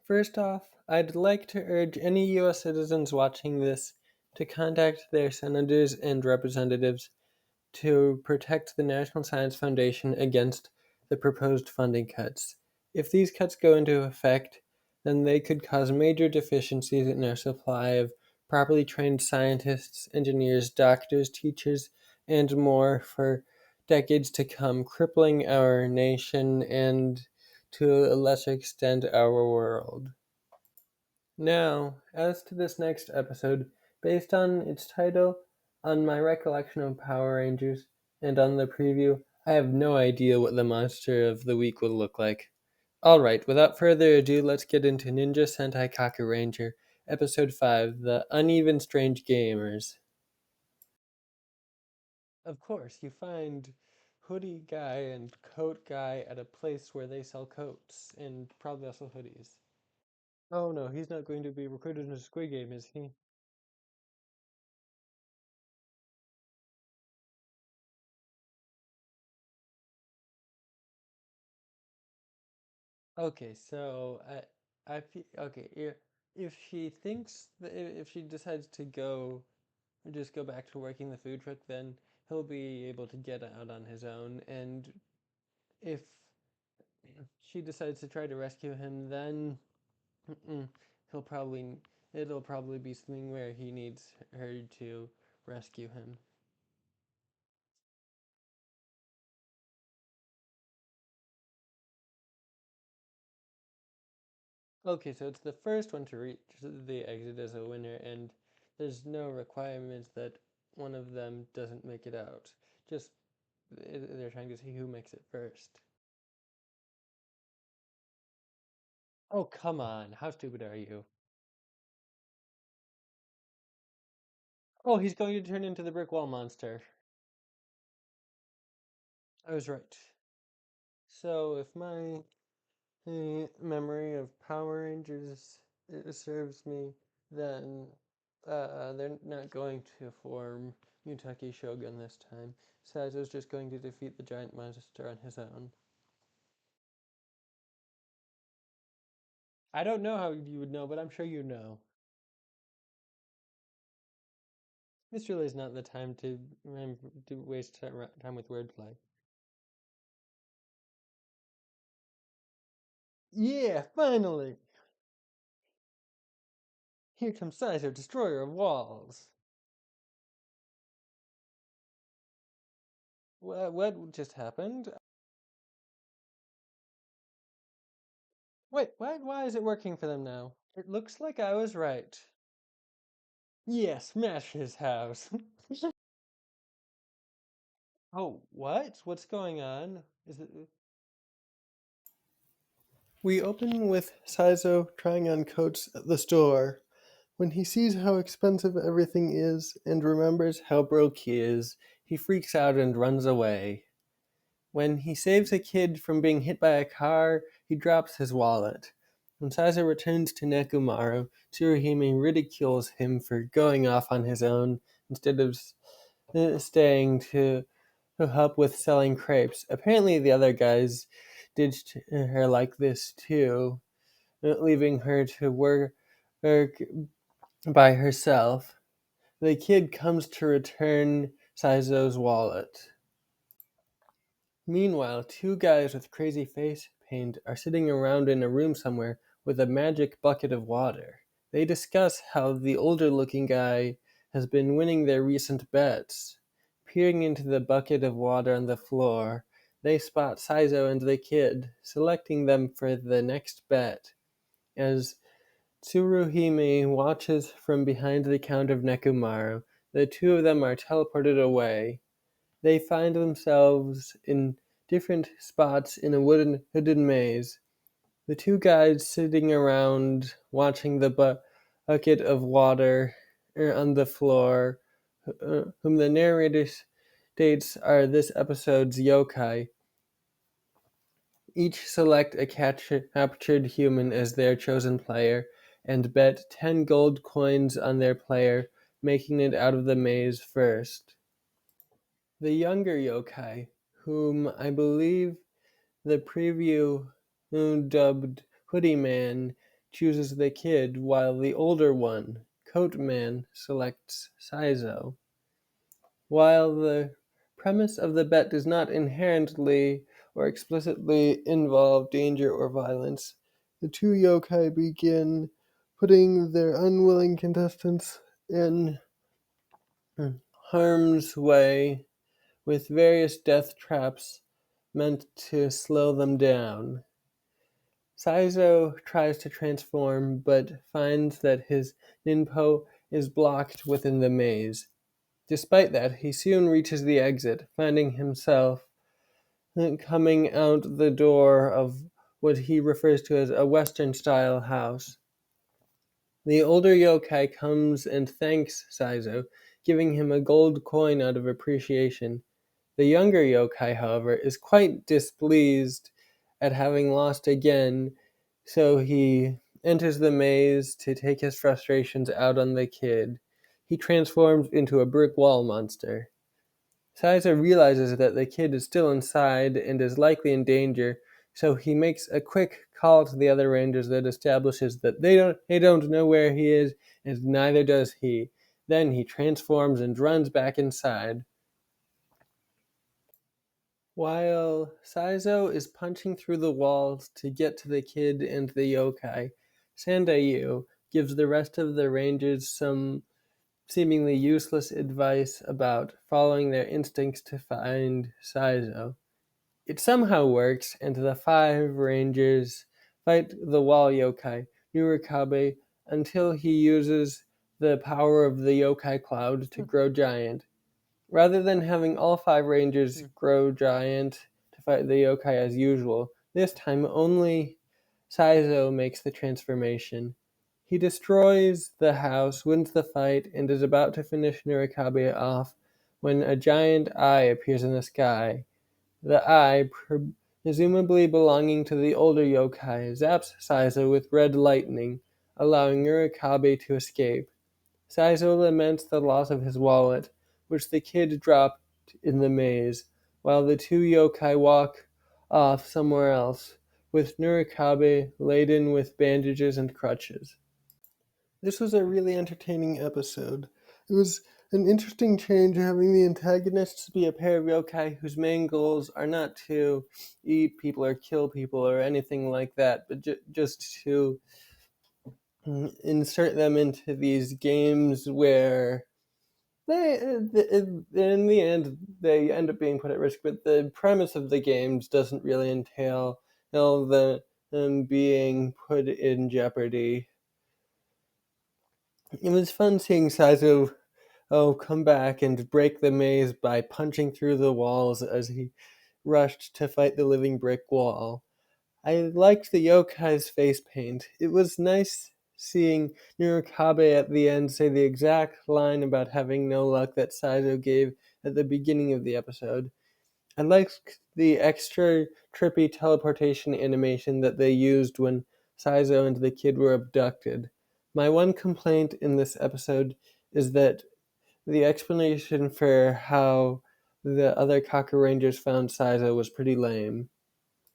First off, I'd like to urge any US citizens watching this to contact their senators and representatives to protect the National Science Foundation against the proposed funding cuts. If these cuts go into effect, then they could cause major deficiencies in our supply of properly trained scientists, engineers, doctors, teachers, and more for decades to come, crippling our nation and, to a lesser extent, our world. Now, as to this next episode, based on its title, on my recollection of Power Rangers, and on the preview, I have no idea what the monster of the week will look like. Alright, without further ado, let's get into Ninja Sentai Kakuranger, Episode 5, The Uneven Strange Gamers. Of course, you find hoodie guy and coat guy at a place where they sell coats, and probably also hoodies. Oh no, he's not going to be recruited into Squid Game, is he? Okay, so okay, if she thinks that if she decides to go just go back to working the food truck, then he'll be able to get out on his own. And if she decides to try to rescue him, then mm, he'll probably it'll probably be something where he needs her to rescue him. Okay, so it's the first one to reach the exit as a winner, and there's no requirement that one of them doesn't make it out. Just they're trying to see who makes it first. Oh, come on. How stupid are you? Oh, he's going to turn into the brick wall monster. I was right. So, if my memory of Power Rangers serves me, then they're not going to form Mutaki Shogun this time. Saizo's just going to defeat the giant monster on his own. I don't know how you would know, but I'm sure you know. This really is not the time to waste time with wordplay. Yeah, finally! Here comes Saizo, destroyer of walls. What just happened? Wait, why is it working for them now? It looks like I was right. Yeah, smash his house. Oh, what? What's going on? Is it? We open with Saizo trying on coats at the store. When he sees how expensive everything is and remembers how broke he is, he freaks out and runs away. When he saves a kid from being hit by a car, he drops his wallet. When Saizo returns to Nekomaru, Tsuruhime ridicules him for going off on his own instead of staying to help with selling crepes. Apparently, the other guys ditched her like this too, leaving her to work by herself. The kid comes to return Saizo's wallet. Meanwhile, two guys with crazy face paint are sitting around in a room somewhere with a magic bucket of water. They discuss how the older looking guy has been winning their recent bets. Peering into the bucket of water on the floor, they spot Saizo and the kid, selecting them for the next bet. As Tsuruhime watches from behind the counter of Nekomaru, the two of them are teleported away. They find themselves in different spots in a wooden hidden maze. The two guys sitting around watching the bucket of water on the floor, whom the narrator states are this episode's yokai, each select a captured human as their chosen player and bet 10 gold coins on their player making it out of the maze first. The younger yokai, whom I believe the preview dubbed Hoodie Man, chooses the kid, while the older one, Coatman, selects Saizo. While the premise of the bet does not inherently or explicitly involve danger or violence, the two yokai begin putting their unwilling contestants in harm's way with various death traps meant to slow them down. Saizo tries to transform, but finds that his ninpo is blocked within the maze. Despite that, he soon reaches the exit, finding himself coming out the door of what he refers to as a Western-style house. The older yokai comes and thanks Saizo, giving him a gold coin out of appreciation. The younger yokai, however, is quite displeased at having lost again, so he enters the maze to take his frustrations out on the kid. He transforms into a brick wall monster. Saizo realizes that the kid is still inside and is likely in danger, so he makes a quick call to the other rangers that establishes that they don't know where he is, and neither does he. Then he transforms and runs back inside. While Saizo is punching through the walls to get to the kid and the yokai, Sandayu gives the rest of the rangers some seemingly useless advice about following their instincts to find Saizo. It somehow works, and the five rangers fight the wall yokai, Nurikabe, until he uses the power of the yokai cloud to grow giant. Rather than having all five rangers grow giant to fight the yokai as usual, this time only Saizo makes the transformation. He destroys the house, wins the fight, and is about to finish Nurikabe off when a giant eye appears in the sky. The eye, presumably belonging to the older yokai, zaps Saizo with red lightning, allowing Nurikabe to escape. Saizo laments the loss of his wallet, which the kid dropped in the maze, while the two yokai walk off somewhere else, with Nurikabe laden with bandages and crutches. This was a really entertaining episode. It was an interesting change having the antagonists be a pair of yokai whose main goals are not to eat people or kill people or anything like that, but just to insert them into these games where in the end they end up being put at risk, but the premise of the games doesn't really entail them being put in jeopardy. It was fun seeing Saizo come back and break the maze by punching through the walls as he rushed to fight the living brick wall. I liked the yokai's face paint. It was nice seeing Nurikabe at the end say the exact line about having no luck that Saizo gave at the beginning of the episode. I liked the extra trippy teleportation animation that they used when Saizo and the kid were abducted. My one complaint in this episode is that the explanation for how the other Kakurangers found Saizo was pretty lame.